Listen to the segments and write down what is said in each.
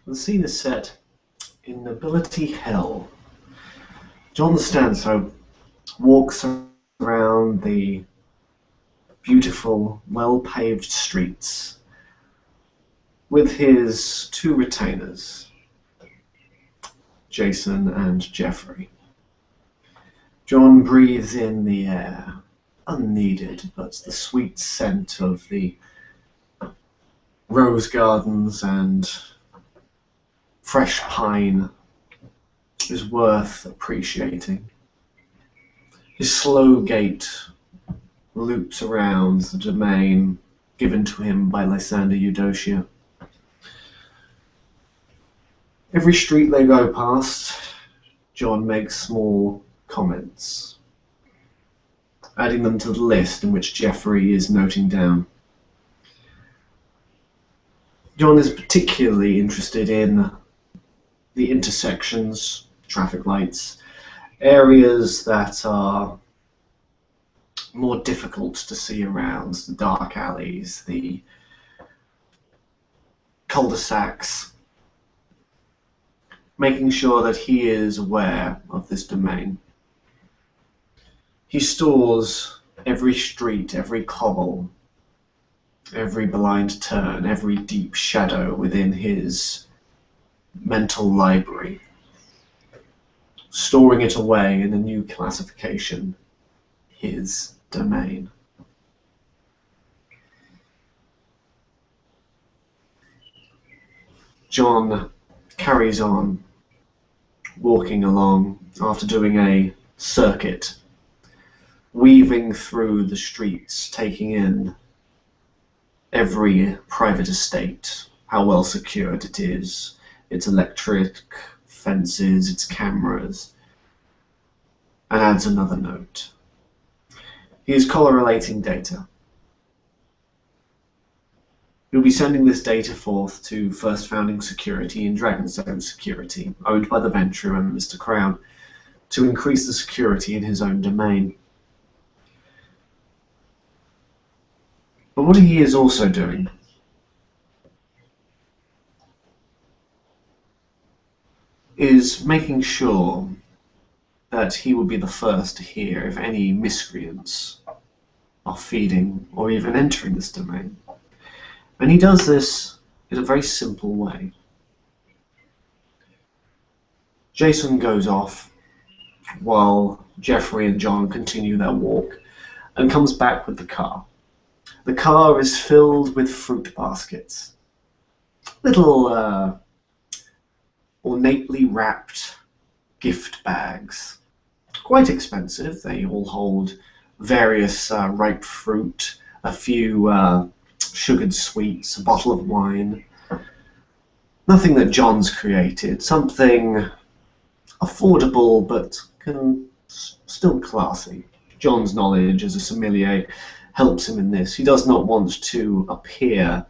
The scene is set in Nobility Hill. John Stanso walks around the beautiful, well-paved streets with his two retainers, Jason and Geoffrey. John breathes in the air, unneeded, but the sweet scent of the rose gardens and fresh pine is worth appreciating. His slow gait loops around the domain given to him by Lysander Eudocia. Every street they go past, John makes small comments, adding them to the list in which Geoffrey is noting down. John is particularly interested in the intersections, traffic lights, areas that are more difficult to see around, the dark alleys, the cul-de-sacs, making sure that he is aware of this domain. He stores every street, every cobble, every blind turn, every deep shadow within his mental library, storing it away in a new classification, his domain. John carries on walking along after doing a circuit, weaving through the streets, taking in every private estate, how well secured it is, its electric fences, its cameras, and adds another note. He is correlating data. He'll be sending this data forth to First Founding Security and Dragonstone Security, owned by the Venture and Mr. Crown, to increase the security in his own domain. But what he is also doing is making sure that he will be the first to hear if any miscreants are feeding or even entering this domain. And he does this in a very simple way. Jason goes off while Geoffrey and John continue their walk and comes back with the car. The car is filled with fruit baskets, little ornately wrapped gift bags. Quite expensive. They all hold various ripe fruit, a few sugared sweets, a bottle of wine. Nothing that John's created, something affordable but still classy. John's knowledge as a sommelier helps him in this. He does not want to appear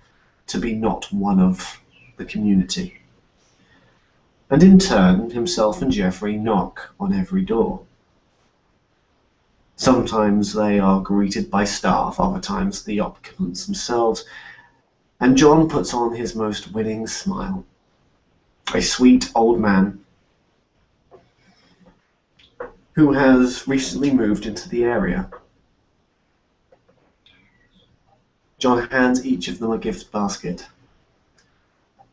to be not one of the community. And in turn, himself and Geoffrey knock on every door. Sometimes they are greeted by staff, other times the occupants themselves, and John puts on his most winning smile. A sweet old man who has recently moved into the area. John hands each of them a gift basket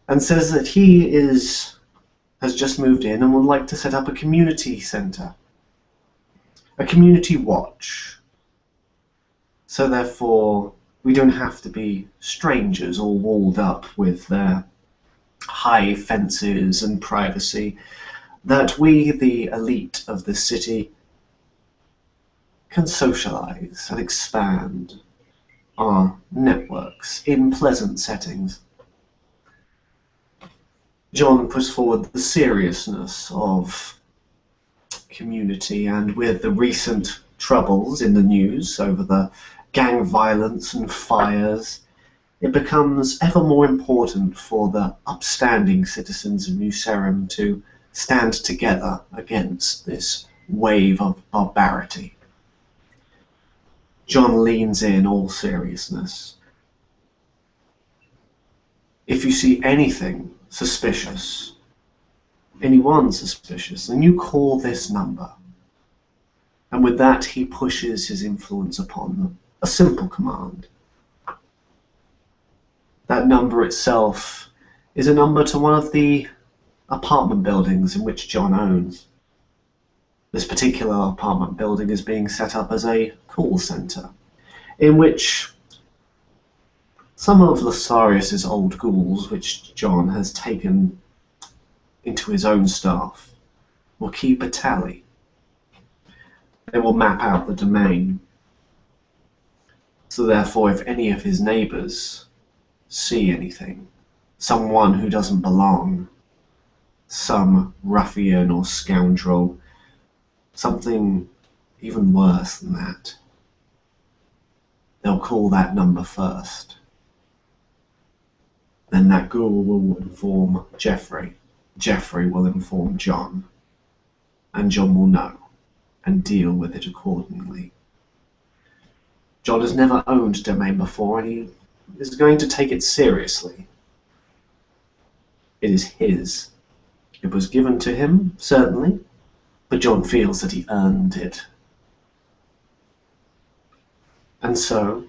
and says that he has just moved in and would like to set up a community centre, a community watch. So therefore, we don't have to be strangers all walled up with their high fences and privacy, that we, the elite of the city, can socialize and expand our networks in pleasant settings. John puts forward the seriousness of community, and with the recent troubles in the news over the gang violence and fires, it becomes ever more important for the upstanding citizens of New Sarum to stand together against this wave of barbarity. John leans in all seriousness. If you see anything suspicious, anyone suspicious, then you call this number. And with that, he pushes his influence upon them. A simple command. That number itself is a number to one of the apartment buildings in which John owns. This particular apartment building is being set up as a call center, in which some of Losarius's old ghouls, which John has taken into his own staff, will keep a tally. They will map out the domain. So therefore, if any of his neighbors see anything, someone who doesn't belong, some ruffian or scoundrel, something even worse than that, they'll call that number first. Then that ghoul will inform Jeffrey. Jeffrey will inform John. And John will know and deal with it accordingly. John has never owned domain before, and he is going to take it seriously. It is his. It was given to him, certainly, but John feels that he earned it. And so,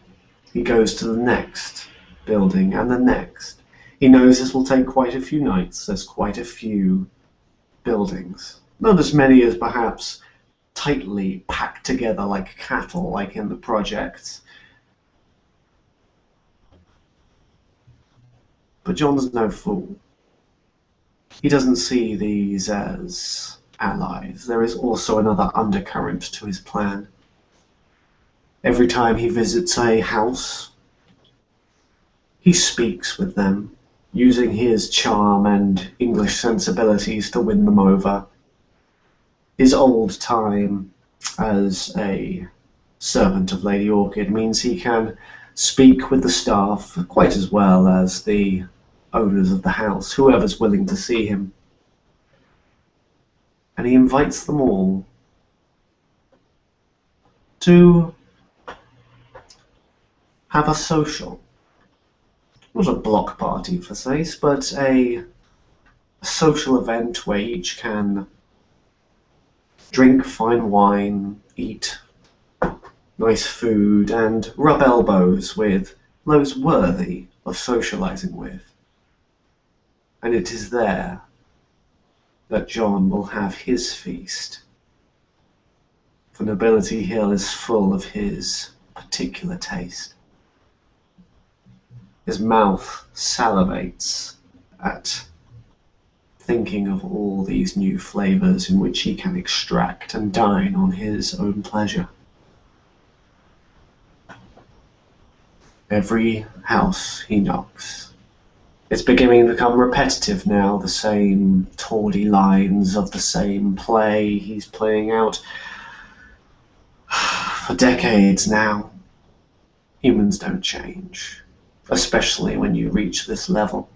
he goes to the next building and the next. He knows this will take quite a few nights. There's quite a few buildings. Not as many as perhaps tightly packed together like cattle, like in the projects. But John's no fool. He doesn't see these as allies. There is also another undercurrent to his plan. Every time he visits a house, he speaks with them, using his charm and English sensibilities to win them over. His old time as a servant of Lady Orchid means he can speak with the staff quite as well as the owners of the house, whoever's willing to see him. And he invites them all to have a social. Not a block party per se, but a social event where each can drink fine wine, eat nice food, and rub elbows with those worthy of socializing with. And it is there that John will have his feast. For Nobility Hill is full of his particular taste. His mouth salivates at thinking of all these new flavors in which he can extract and dine on his own pleasure. Every house he knocks. It's beginning to become repetitive now, the same tawdry lines of the same play he's playing out for decades now. Humans don't change, especially when you reach this level.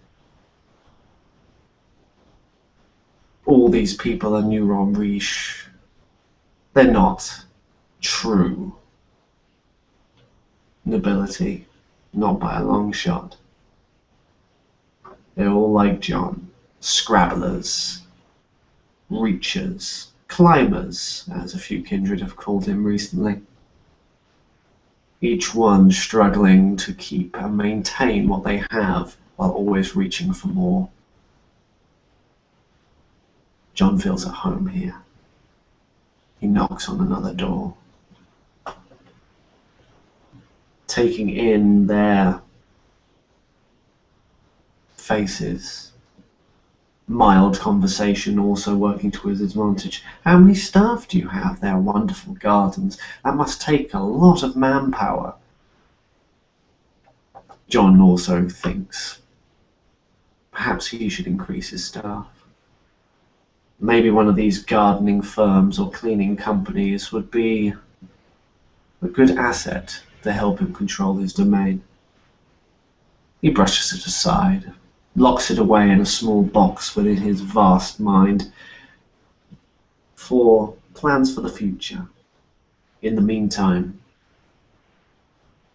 All these people are neuron riche. They're not true nobility, not by a long shot. They're all like John, scrabblers, reachers, climbers, as a few kindred have called him recently. Each one struggling to keep and maintain what they have while always reaching for more. John feels at home here. He knocks on another door, taking in their faces. Mild conversation also working to his advantage. How many staff do you have? They're wonderful gardens. That must take a lot of manpower. John also thinks perhaps he should increase his staff. Maybe one of these gardening firms or cleaning companies would be a good asset to help him control his domain. He brushes it aside, locks it away in a small box within his vast mind for plans for the future. In the meantime,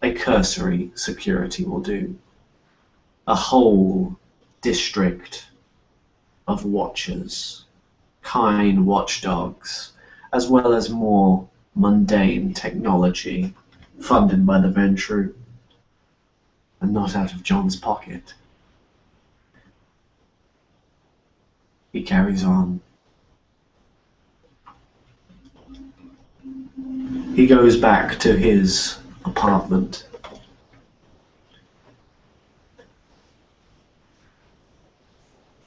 a cursory security will do. A whole district of watchers, kind watchdogs, as well as more mundane technology funded by the Ventrue, and not out of John's pocket. He carries on. He goes back to his apartment.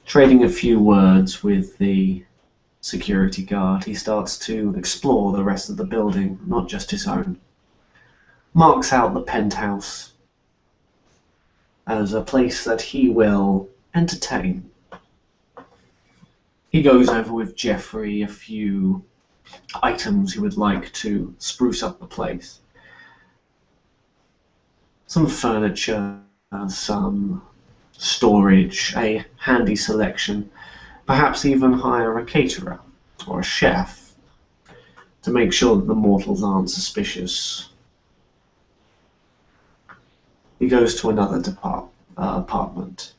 Trading a few words with the security guard, he starts to explore the rest of the building, not just his own. Marks out the penthouse as a place that he will entertain. He goes over with Jeffrey a few items he would like to spruce up the place. Some furniture, some storage, a handy selection, perhaps even hire a caterer or a chef to make sure that the mortals aren't suspicious. He goes to another apartment,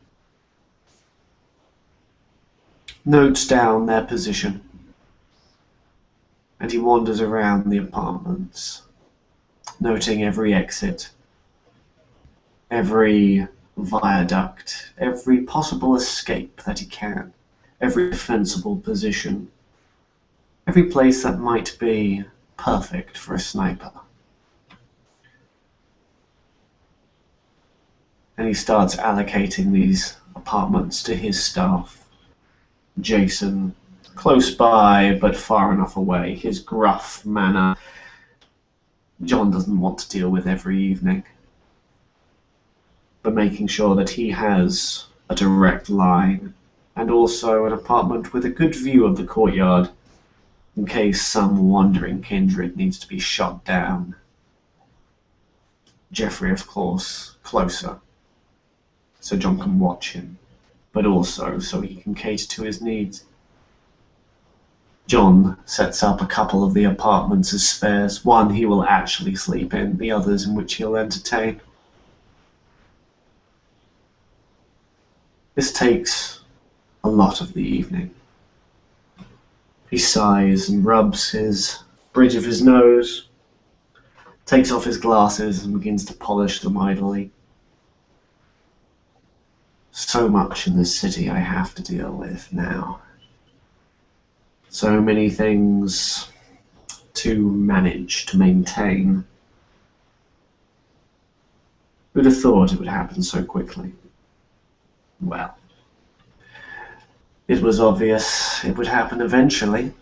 notes down their position, and he wanders around the apartments, noting every exit, every viaduct, every possible escape that he can, every defensible position, every place that might be perfect for a sniper. And he starts allocating these apartments to his staff. Jason, close by but far enough away, his gruff manner John doesn't want to deal with every evening, but making sure that he has a direct line and also an apartment with a good view of the courtyard in case some wandering kindred needs to be shot down. Jeffrey, of course, closer, so John can watch him, but also so he can cater to his needs. John sets up a couple of the apartments as spares. One he will actually sleep in, the others in which he'll entertain. This takes a lot of the evening. He sighs and rubs his bridge of his nose, takes off his glasses and begins to polish them idly. So much in this city I have to deal with now. So many things to manage, to maintain. Who'd have thought it would happen so quickly? Well, it was obvious it would happen eventually.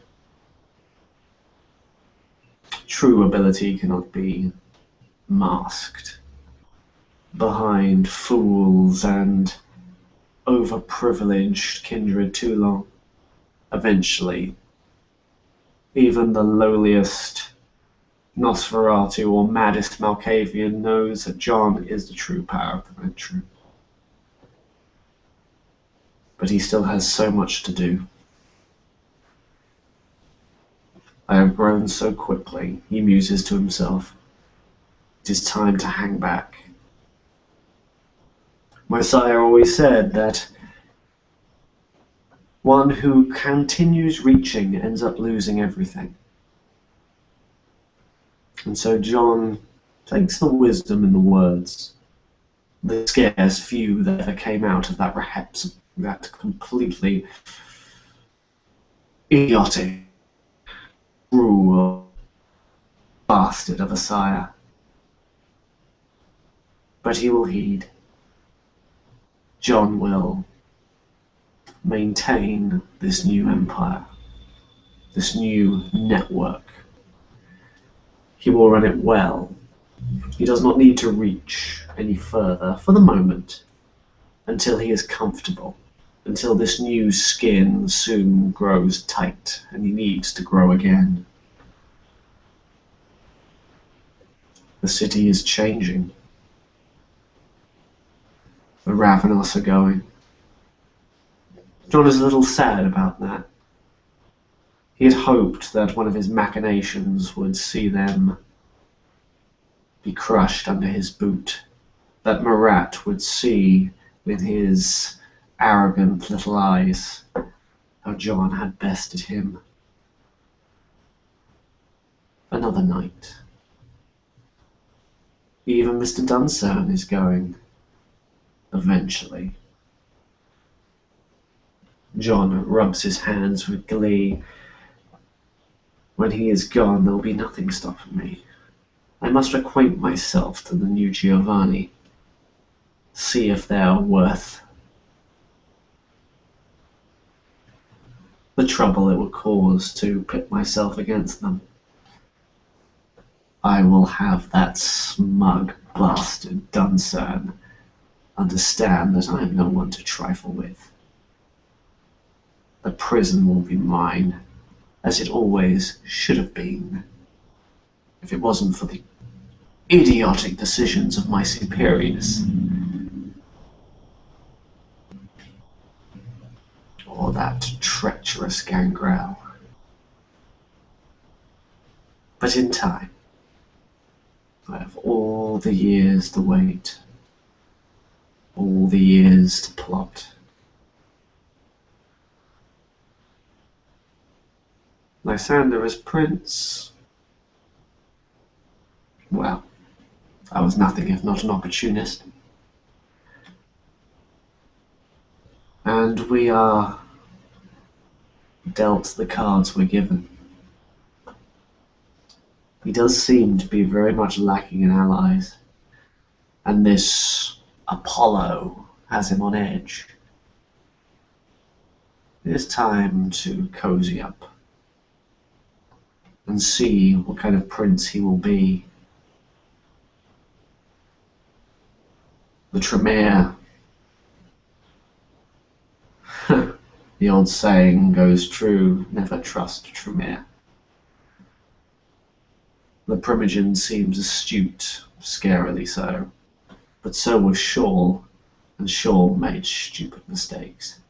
True ability cannot be masked behind fools and overprivileged kindred too long. Eventually, even the lowliest Nosferatu or maddest Malkavian knows that John is the true power of the Ventrue. But he still has so much to do. I have grown so quickly, he muses to himself. It is time to hang back. My sire always said that one who continues reaching ends up losing everything. And so John takes the wisdom in the words, the scarce few that ever came out of that completely idiotic, cruel bastard of a sire. But he will heed. John will maintain this new empire, this new network. He will run it well. He does not need to reach any further for the moment until he is comfortable, until this new skin soon grows tight and he needs to grow again. The city is changing. The Ravenos are going. John is a little sad about that. He had hoped that one of his machinations would see them be crushed under his boot, that Marat would see with his arrogant little eyes how John had bested him. Another night. Even Mr. Dunsern is going. Eventually. John rubs his hands with glee. When he is gone, there will be nothing stopping me. I must acquaint myself to the new Giovanni. See if they are worth the trouble it would cause to pit myself against them. I will have that smug bastard Dunsern understand that I am no one to trifle with. The prison will be mine, as it always should have been, if it wasn't for the idiotic decisions of my superiors. Or that treacherous Gangrel. But in time, I have all the years to wait, all the years to plot. Lysander as prince, well, I was nothing if not an opportunist. And we are dealt the cards we're given. He does seem to be very much lacking in allies, and this Apollo has him on edge. It is time to cozy up and see what kind of prince he will be. The Tremere. The old saying goes true, never trust Tremere. The Primogen seems astute, scarily so, but so was Shawl, and Shawl made stupid mistakes.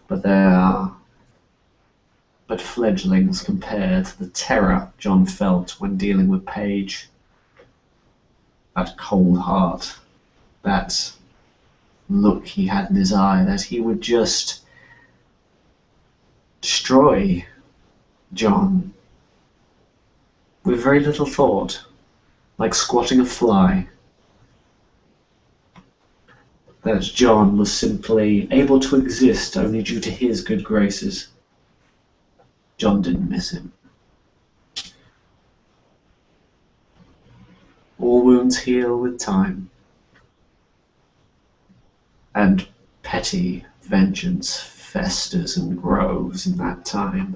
But they are but fledglings compared to the terror John felt when dealing with Page. That cold heart, that look he had in his eye, that he would just destroy John with very little thought, like squatting a fly. That John was simply able to exist only due to his good graces. John didn't miss him. All wounds heal with time, and petty vengeance festers and grows in that time,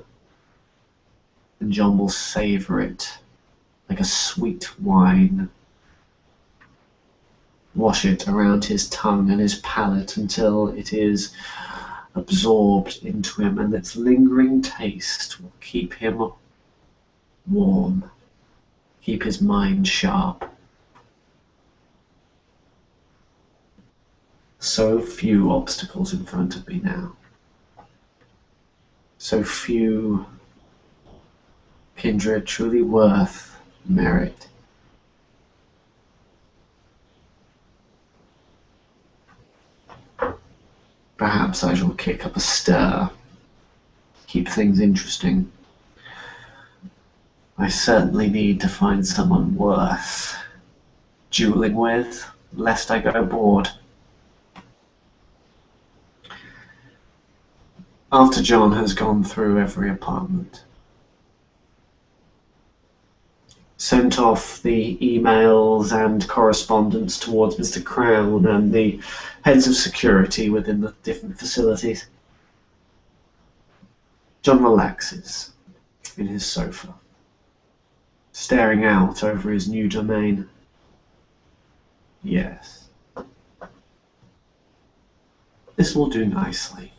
and John will savor it like a sweet wine, wash it around his tongue and his palate until it is absorbed into him, and its lingering taste will keep him warm, keep his mind sharp. So few obstacles in front of me now. So few kindred truly worth merit. Perhaps I shall kick up a stir, keep things interesting. I certainly need to find someone worth dueling with, lest I go bored. After John has gone through every apartment, sent off the emails and correspondence towards Mr. Crown and the heads of security within the different facilities, John relaxes in his sofa, staring out over his new domain. Yes, this will do nicely.